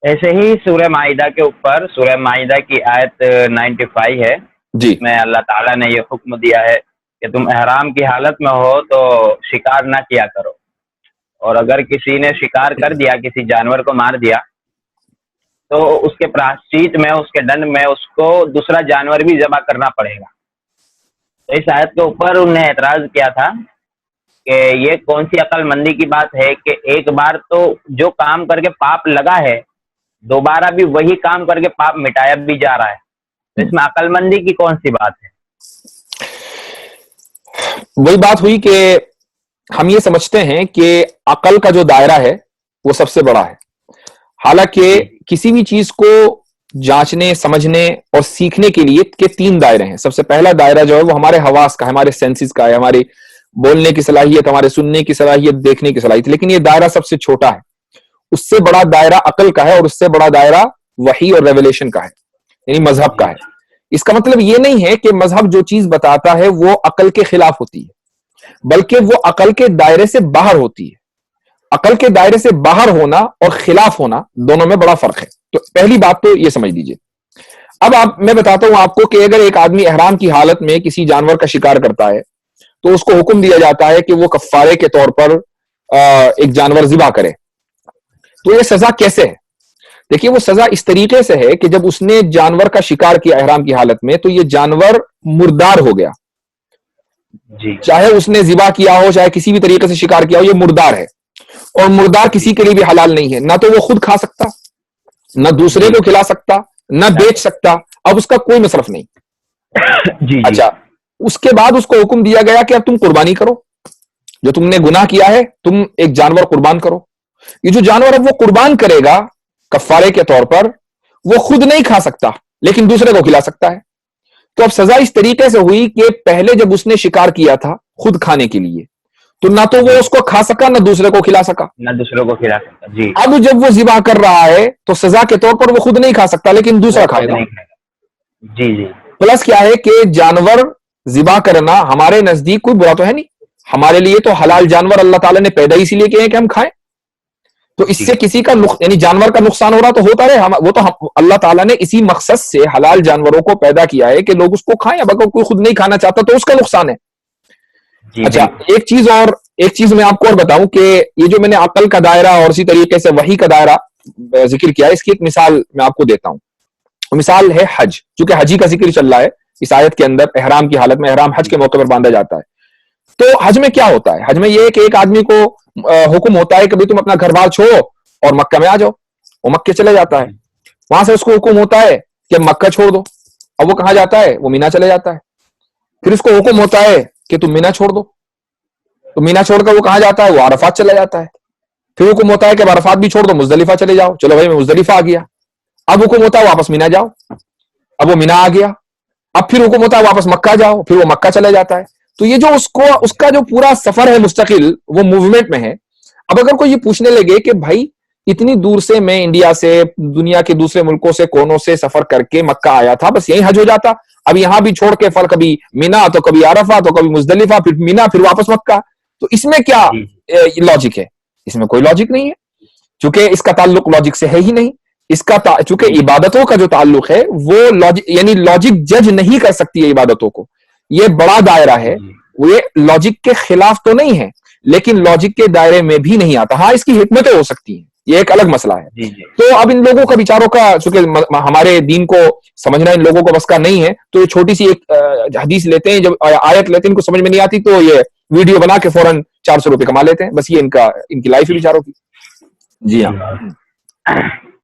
ایسے ہی سورہ معاہدہ کے اوپر، سورہ معاہدہ کی آیت 95 ہے جی، میں اللہ تعالیٰ نے یہ حکم دیا ہے کہ تم احرام کی حالت میں ہو تو شکار نہ کیا کرو، اور اگر کسی نے شکار کر دیا، کسی جانور کو مار دیا، تو اس کے پراشچیت میں، اس کے دنڈ میں اس کو دوسرا جانور بھی ذبح کرنا پڑے گا۔ تو اس آیت کے اوپر انہوں نے اعتراض کیا تھا کہ یہ کون سی عقل مندی کی بات ہے کہ ایک بار تو جو کام کر کے پاپ لگا ہے دوبارہ بھی وہی کام کر کے پاپ مٹایا بھی جا رہا ہے، تو اس میں عقل مندی کی کون سی بات ہے؟ وہی بات ہوئی کہ ہم یہ سمجھتے ہیں کہ عقل کا جو دائرہ ہے وہ سب سے بڑا ہے، حالانکہ کسی بھی چیز کو جانچنے، سمجھنے اور سیکھنے کے لیے کے 3 دائرے ہیں۔ سب سے پہلا دائرہ جو ہے وہ ہمارے حواس کا ہے، ہمارے سینسز کا ہے، ہماری بولنے کی صلاحیت، ہمارے سننے کی صلاحیت، دیکھنے کی صلاحیت، لیکن یہ دائرہ سب سے چھوٹا ہے۔ اس سے بڑا دائرہ عقل کا ہے، اور اس سے بڑا دائرہ وحی اور ریویلیشن کا ہے، یعنی مذہب کا ہے۔ اس کا مطلب یہ نہیں ہے کہ مذہب جو چیز بتاتا ہے وہ عقل کے خلاف ہوتی ہے، بلکہ وہ عقل کے دائرے سے باہر ہوتی ہے۔ عقل کے دائرے سے باہر ہونا اور خلاف ہونا دونوں میں بڑا فرق ہے۔ تو پہلی بات تو یہ سمجھ لیجئے۔ اب میں بتاتا ہوں آپ کو کہ اگر ایک آدمی احرام کی حالت میں کسی جانور کا شکار کرتا ہے تو اس کو حکم دیا جاتا ہے کہ وہ کفارے کے طور پر ایک جانور ذبح کرے۔ تو یہ سزا کیسے ہے؟ دیکھیے، وہ سزا اس طریقے سے ہے کہ جب اس نے جانور کا شکار کیا احرام کی حالت میں تو یہ جانور مردار ہو گیا، چاہے اس نے ذبح کیا ہو، چاہے کسی بھی طریقے سے شکار کیا ہو، یہ مردار ہے، اور مردار کسی کے لیے بھی حلال نہیں ہے، نہ تو وہ خود کھا سکتا، نہ دوسرے کو کھلا سکتا، نہ بیچ سکتا، اب اس کا کوئی مصرف نہیں۔ اچھا، اس کے بعد اس کو حکم دیا گیا کہ اب تم قربانی کرو، جو تم نے گناہ کیا ہے تم ایک جانور قربان کرو۔ یہ جو جانور اب وہ قربان کرے گا کفارے کے طور پر، وہ خود نہیں کھا سکتا لیکن دوسرے کو کھلا سکتا ہے۔ تو اب سزا اس طریقے سے ہوئی کہ پہلے جب اس نے شکار کیا تھا خود کھانے کے لیے تو نہ تو وہ اس کو کھا سکا، نہ دوسرے کو کھلا سکا، نہ دوسروں کو کھلا سکتا۔ جی، اب جب وہ ذبح کر رہا ہے تو سزا کے طور پر وہ خود نہیں کھا سکتا لیکن دوسرا کھائے گا۔ جی جی، پلس کیا ہے کہ جانور ذبح کرنا ہمارے نزدیک کوئی برا تو ہے نہیں، ہمارے لیے تو حلال جانور اللہ تعالیٰ نے پیدا اسی لیے کیے ہیں کہ ہم کھائیں۔ تو اس سے کسی کا یعنی جانور کا نقصان ہو رہا تو ہوتا رہے، وہ تو اللہ تعالیٰ نے اسی مقصد سے حلال جانوروں کو پیدا کیا ہے کہ لوگ اس کو کھائیں۔ اب اگر کوئی خود نہیں کھانا چاہتا تو اس کا نقصان ہے۔ اچھا، ایک چیز میں آپ کو اور بتاؤں کہ یہ جو میں نے عقل کا دائرہ اور اسی طریقے سے وحی کا دائرہ ذکر کیا ہے، اس کی ایک مثال میں آپ کو دیتا ہوں۔ مثال ہے حج، چونکہ حجی کا ذکر چل رہا ہے اس آیت کے اندر، احرام کی حالت میں احرام حج کے موقع پر باندھا جاتا ہے۔ تو حج میں کیا ہوتا ہے؟ حج میں یہ ہے کہ ایک آدمی کو حکم ہوتا ہے کہ بھئی تم اپنا گھر بار چھوڑو اور مکہ میں آ جاؤ، وہ مکہ چلے جاتا ہے۔ وہاں سے اس کو حکم ہوتا ہے کہ مکہ چھوڑ دو، اب وہ کہاں جاتا ہے؟ وہ مینا چلے جاتا ہے۔ پھر اس کو حکم ہوتا ہے کہ تم مینا چھوڑ دو، تو مینا چھوڑ کر وہ کہاں جاتا ہے؟ وہ عرفات چلا جاتا ہے۔ پھر حکم ہوتا ہے کہ عرفات بھی چھوڑ دو، مزدلفہ چلے جاؤ، چلو بھائی میں مزدلفہ آ گیا۔ اب حکم ہوتا ہے واپس مینا جاؤ، اب وہ مینا آ گیا۔ اب پھر حکم ہوتا ہے واپس مکہ جاؤ، پھر وہ مکہ چلا جاتا ہے۔ تو یہ جو اس کا جو پورا سفر ہے مستقل، وہ موومنٹ میں ہے۔ اب اگر کوئی یہ پوچھنے لگے کہ بھائی اتنی دور سے میں انڈیا سے، دنیا کے دوسرے ملکوں سے، کونوں سے سفر کر کے مکہ آیا تھا، بس یہی حج ہو جاتا، اب یہاں بھی چھوڑ کے کبھی مینا تو کبھی عرفہ تو کبھی مزدلفہ، پھر مینا، پھر واپس مکہ، تو اس میں کیا لاجک ہے؟ اس میں کوئی لاجک نہیں ہے، چونکہ اس کا تعلق لاجک سے ہے ہی نہیں۔ اس کا چونکہ عبادتوں کا جو تعلق ہے وہ یعنی لاجک جج نہیں کر سکتی ہے عبادتوں کو، یہ بڑا دائرہ ہے، وہ یہ لاجک کے خلاف تو نہیں ہے لیکن لاجک کے دائرے میں بھی نہیں آتا۔ ہاں، اس کی حکمتیں ہو سکتی ہیں، یہ ایک الگ مسئلہ ہے۔ تو اب ان لوگوں کا بیچاروں کا، چونکہ ہمارے دین کو سمجھنا ان لوگوں کو بس کا نہیں ہے، تو یہ چھوٹی سی ایک حدیث لیتے ہیں، جب آیت لیتے ہیں، ان کو سمجھ میں نہیں آتی تو یہ ویڈیو بنا کے فوراً 400 روپے کما لیتے ہیں، بس یہ ان کی لائف ہے بیچاروں کی۔ جی ہاں،